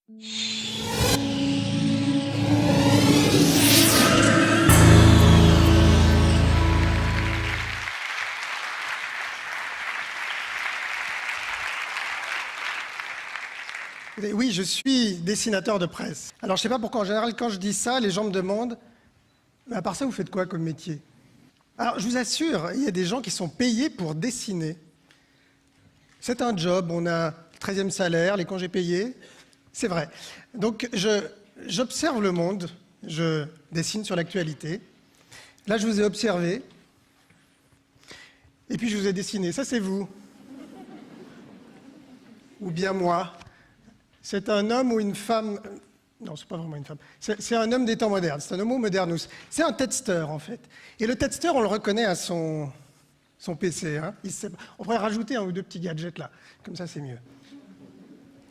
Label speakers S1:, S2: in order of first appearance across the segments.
S1: Oui, je suis dessinateur de presse. Alors, je ne sais pas pourquoi, en général, quand je dis ça, les gens me demandent « à part ça, vous faites quoi comme métier ?» Alors, je vous assure, il y a des gens qui sont payés pour dessiner. C'est un job, on a le 13e salaire, les congés payés, c'est vrai. Donc, j'observe le monde, je dessine sur l'actualité. Là, je vous ai observé, et puis je vous ai dessiné. Ça, c'est vous. Ou bien moi. C'est un homme ou une femme... Non, c'est pas vraiment une femme. C'est un homme des temps modernes, c'est un homo modernus. C'est un tedster, en fait. Et le tedster, on le reconnaît à son PC. Hein. On pourrait rajouter un ou deux petits gadgets là. Comme ça, c'est mieux.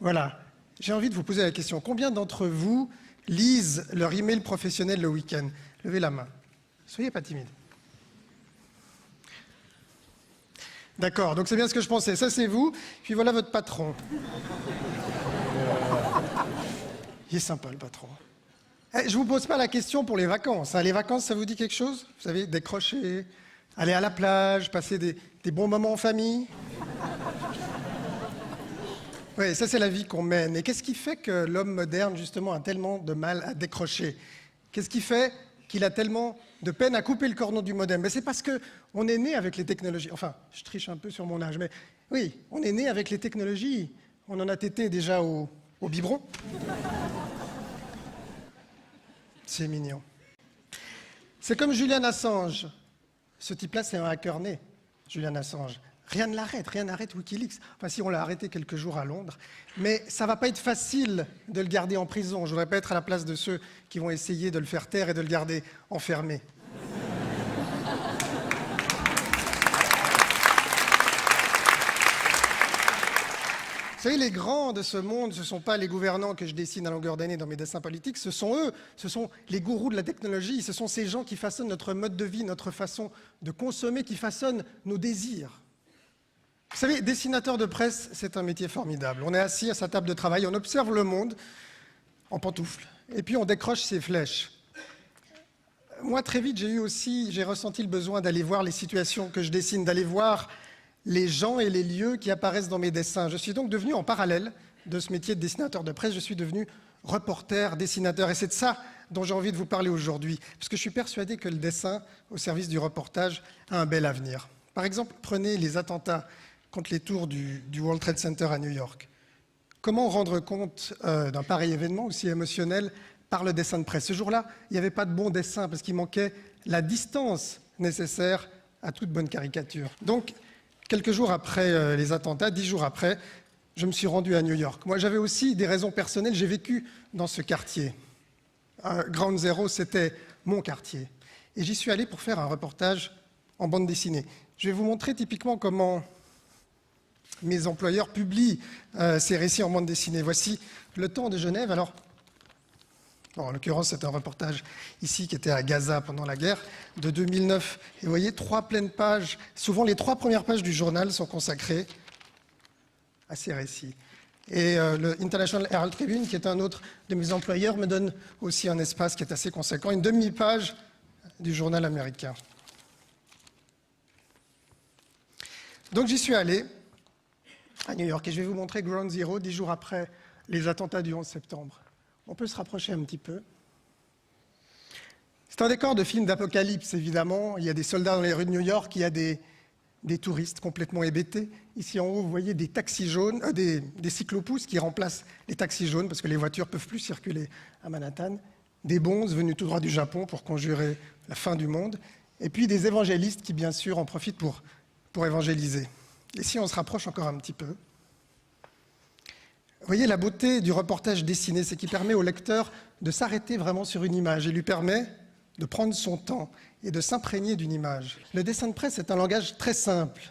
S1: Voilà. J'ai envie de vous poser la question. Combien d'entre vous lisent leur email professionnel le week-end? Levez la main. Soyez pas timide. D'accord, donc c'est bien ce que je pensais. Ça, c'est vous. Puis voilà votre patron. Il est sympa, le patron. Je ne vous pose pas la question pour les vacances. Hein. Les vacances, ça vous dit quelque chose? Vous savez, décrocher, aller à la plage, passer des bons moments en famille. Oui, ça, c'est la vie qu'on mène. Et qu'est-ce qui fait que l'homme moderne, justement, a tellement de mal à décrocher? Qu'est-ce qui fait qu'il a tellement de peine à couper le cordon du modem? Mais c'est parce qu'on est né avec les technologies. Enfin, je triche un peu sur mon âge, mais oui, on est né avec les technologies. On en a tété déjà au biberon. C'est mignon. C'est comme Julian Assange. Ce type-là, c'est un hacker né, Julian Assange. Rien n'arrête Wikileaks. Enfin, si, on l'a arrêté quelques jours à Londres. Mais ça ne va pas être facile de le garder en prison. Je ne voudrais pas être à la place de ceux qui vont essayer de le faire taire et de le garder enfermé. Vous savez, les grands de ce monde, ce ne sont pas les gouvernants que je dessine à longueur d'année dans mes dessins politiques, ce sont eux, ce sont les gourous de la technologie, ce sont ces gens qui façonnent notre mode de vie, notre façon de consommer, qui façonnent nos désirs. Vous savez, dessinateur de presse, c'est un métier formidable. On est assis à sa table de travail, on observe le monde en pantoufles, et puis on décroche ses flèches. Moi, très vite, j'ai ressenti le besoin d'aller voir les situations que je dessine, d'aller voir les gens et les lieux qui apparaissent dans mes dessins. Je suis donc devenu, en parallèle de ce métier de dessinateur de presse, je suis devenu reporter, dessinateur. Et c'est de ça dont j'ai envie de vous parler aujourd'hui, parce que je suis persuadé que le dessin, au service du reportage, a un bel avenir. Par exemple, prenez les attentats contre les tours du World Trade Center à New York. Comment rendre compte d'un pareil événement aussi émotionnel par le dessin de presse? Ce jour-là, il n'y avait pas de bon dessin, parce qu'il manquait la distance nécessaire à toute bonne caricature. Donc, quelques jours après les attentats, 10 jours après, je me suis rendu à New York. Moi, j'avais aussi des raisons personnelles. J'ai vécu dans ce quartier. Ground Zero, c'était mon quartier. Et j'y suis allé pour faire un reportage en bande dessinée. Je vais vous montrer typiquement comment mes employeurs publient ces récits en bande dessinée. Voici Le Temps de Genève. Alors, en l'occurrence, c'est un reportage ici qui était à Gaza pendant la guerre de 2009. Et vous voyez, 3 pleines pages. Souvent, les 3 premières pages du journal sont consacrées à ces récits. Et le International Herald Tribune, qui est un autre de mes employeurs, me donne aussi un espace qui est assez conséquent, une demi-page du journal américain. Donc j'y suis allé à New York et je vais vous montrer Ground Zero, 10 jours après les attentats du 11 septembre. On peut se rapprocher un petit peu. C'est un décor de film d'apocalypse, évidemment. Il y a des soldats dans les rues de New York, il y a des touristes complètement hébétés. Ici en haut, vous voyez des taxis jaunes, des cyclopousses qui remplacent les taxis jaunes parce que les voitures ne peuvent plus circuler à Manhattan. Des bonzes venus tout droit du Japon pour conjurer la fin du monde. Et puis des évangélistes qui, bien sûr, en profitent pour évangéliser. Et si on se rapproche encore un petit peu, vous voyez, la beauté du reportage dessiné, c'est qu'il permet au lecteur de s'arrêter vraiment sur une image et lui permet de prendre son temps et de s'imprégner d'une image. Le dessin de presse est un langage très simple.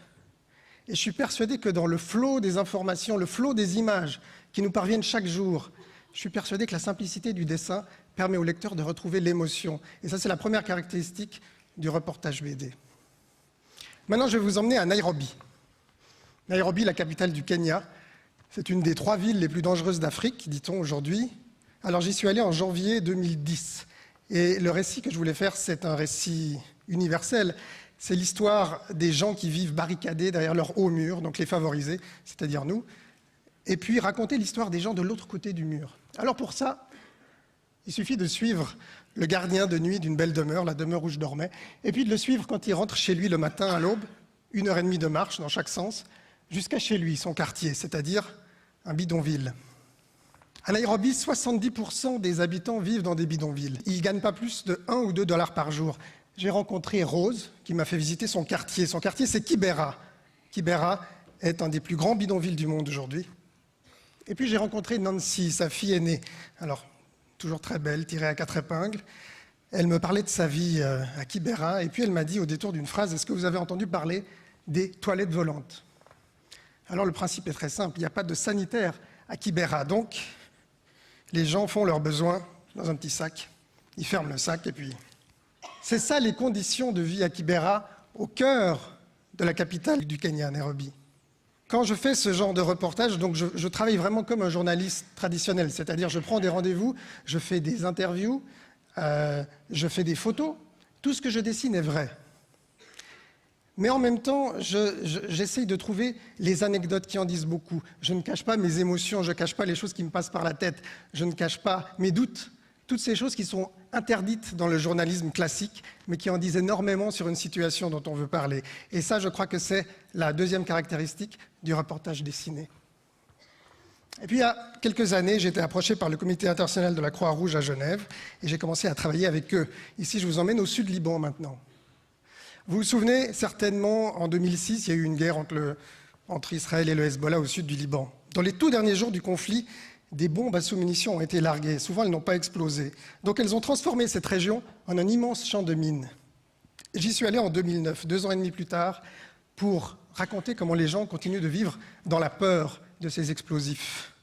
S1: Et je suis persuadé que dans le flot des informations, le flot des images qui nous parviennent chaque jour, je suis persuadé que la simplicité du dessin permet au lecteur de retrouver l'émotion. Et ça, c'est la première caractéristique du reportage BD. Maintenant, je vais vous emmener à Nairobi. Nairobi, la capitale du Kenya. C'est une des 3 villes les plus dangereuses d'Afrique, dit-on aujourd'hui. Alors j'y suis allé en janvier 2010. Et le récit que je voulais faire, c'est un récit universel. C'est l'histoire des gens qui vivent barricadés derrière leurs hauts murs, donc les favorisés, c'est-à-dire nous, et puis raconter l'histoire des gens de l'autre côté du mur. Alors pour ça, il suffit de suivre le gardien de nuit d'une belle demeure, la demeure où je dormais, et puis de le suivre quand il rentre chez lui le matin à l'aube, 1h30 de marche dans chaque sens, jusqu'à chez lui, son quartier, c'est-à-dire un bidonville. À Nairobi, 70% des habitants vivent dans des bidonvilles. Ils ne gagnent pas plus de 1 ou 2 dollars par jour. J'ai rencontré Rose, qui m'a fait visiter son quartier. Son quartier, c'est Kibera. Kibera est un des plus grands bidonvilles du monde aujourd'hui. Et puis j'ai rencontré Nancy, sa fille aînée. Alors, toujours très belle, tirée à 4 épingles. Elle me parlait de sa vie à Kibera, et puis elle m'a dit au détour d'une phrase, est-ce que vous avez entendu parler des toilettes volantes? Alors le principe est très simple, il n'y a pas de sanitaire à Kibera, donc les gens font leurs besoins dans un petit sac, ils ferment le sac, et puis... C'est ça les conditions de vie à Kibera, au cœur de la capitale du Kenya, Nairobi. Quand je fais ce genre de reportage, donc je travaille vraiment comme un journaliste traditionnel, c'est-à-dire je prends des rendez-vous, je fais des interviews, je fais des photos, tout ce que je dessine est vrai. Mais en même temps, j'essaye de trouver les anecdotes qui en disent beaucoup. Je ne cache pas mes émotions, je ne cache pas les choses qui me passent par la tête, je ne cache pas mes doutes, toutes ces choses qui sont interdites dans le journalisme classique, mais qui en disent énormément sur une situation dont on veut parler. Et ça, je crois que c'est la deuxième caractéristique du reportage dessiné. Et puis, il y a quelques années, j'ai été approché par le Comité international de la Croix-Rouge à Genève, et j'ai commencé à travailler avec eux. Ici, je vous emmène au sud Liban maintenant. Vous vous souvenez certainement, en 2006, il y a eu une guerre entre Israël et le Hezbollah au sud du Liban. Dans les tout derniers jours du conflit, des bombes à sous-munitions ont été larguées. Souvent, elles n'ont pas explosé. Donc, elles ont transformé cette région en un immense champ de mines. J'y suis allé en 2009, 2 ans et demi plus tard, pour raconter comment les gens continuent de vivre dans la peur de ces explosifs.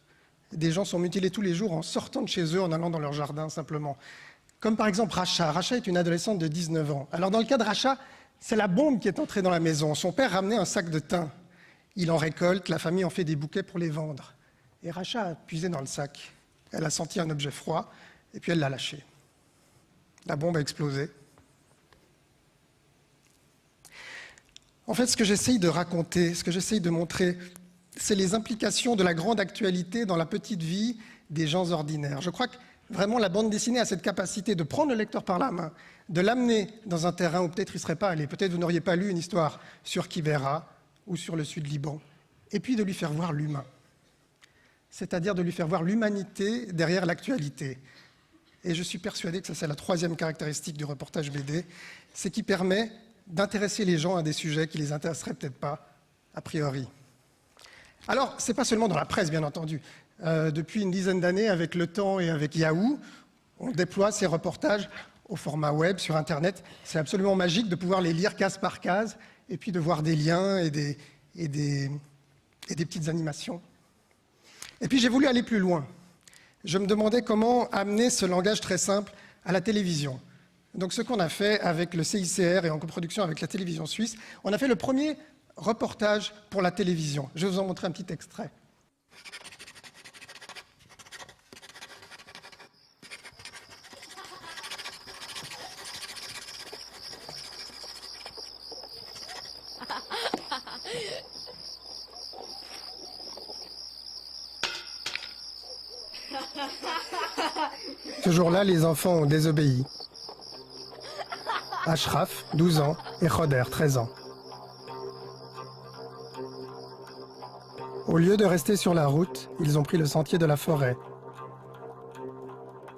S1: Des gens sont mutilés tous les jours en sortant de chez eux, en allant dans leur jardin, simplement. Comme par exemple Racha. Racha est une adolescente de 19 ans. Alors, dans le cas de Racha, c'est la bombe qui est entrée dans la maison. Son père ramenait un sac de thym. Il en récolte, la famille en fait des bouquets pour les vendre. Et Racha a puisé dans le sac. Elle a senti un objet froid, et puis elle l'a lâché. La bombe a explosé. En fait, ce que j'essaye de raconter, ce que j'essaye de montrer, c'est les implications de la grande actualité dans la petite vie des gens ordinaires. Je crois que vraiment la bande dessinée a cette capacité de prendre le lecteur par la main, de l'amener dans un terrain où peut-être il ne serait pas allé, peut-être vous n'auriez pas lu une histoire sur Kibera ou sur le sud Liban, et puis de lui faire voir l'humain. C'est-à-dire de lui faire voir l'humanité derrière l'actualité. Et je suis persuadé que ça, c'est la troisième caractéristique du reportage BD, c'est qu'il permet d'intéresser les gens à des sujets qui ne les intéresseraient peut-être pas a priori. Alors, ce n'est pas seulement dans la presse, bien entendu. Depuis une dizaine d'années, avec Le Temps et avec Yahoo, on déploie ces reportages au format web, sur Internet. C'est absolument magique de pouvoir les lire case par case, et puis de voir des liens et des petites animations. Et puis j'ai voulu aller plus loin. Je me demandais comment amener ce langage très simple à la télévision. Donc ce qu'on a fait avec le CICR et en coproduction avec la télévision suisse, on a fait le premier reportage pour la télévision. Je vais vous en montrer un petit extrait. Ce jour-là, les enfants ont désobéi. Ashraf, 12 ans, et Khoder, 13 ans. Au lieu de rester sur la route, ils ont pris le sentier de la forêt.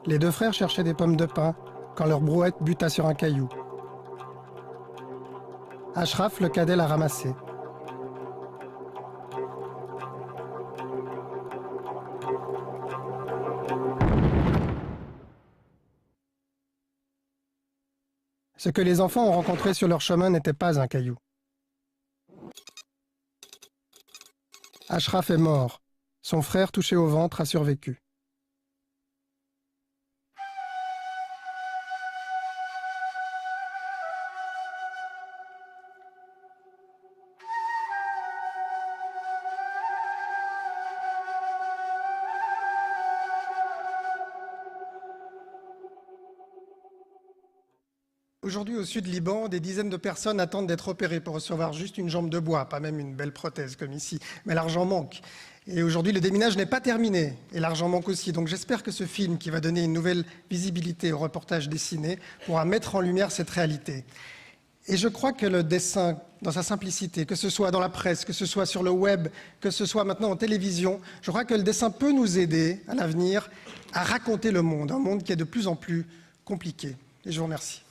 S1: Les 2 frères cherchaient des pommes de pin quand leur brouette buta sur un caillou. Ashraf, le cadet, l'a ramassé. Ce que les enfants ont rencontré sur leur chemin n'était pas un caillou. Ashraf est mort. Son frère, touché au ventre, a survécu. Aujourd'hui, au sud Liban, des dizaines de personnes attendent d'être opérées pour recevoir juste une jambe de bois, pas même une belle prothèse comme ici. Mais l'argent manque. Et aujourd'hui, le déminage n'est pas terminé. Et l'argent manque aussi. Donc j'espère que ce film, qui va donner une nouvelle visibilité au reportage dessiné, pourra mettre en lumière cette réalité. Et je crois que le dessin, dans sa simplicité, que ce soit dans la presse, que ce soit sur le web, que ce soit maintenant en télévision, je crois que le dessin peut nous aider à l'avenir à raconter le monde, un monde qui est de plus en plus compliqué. Et je vous remercie.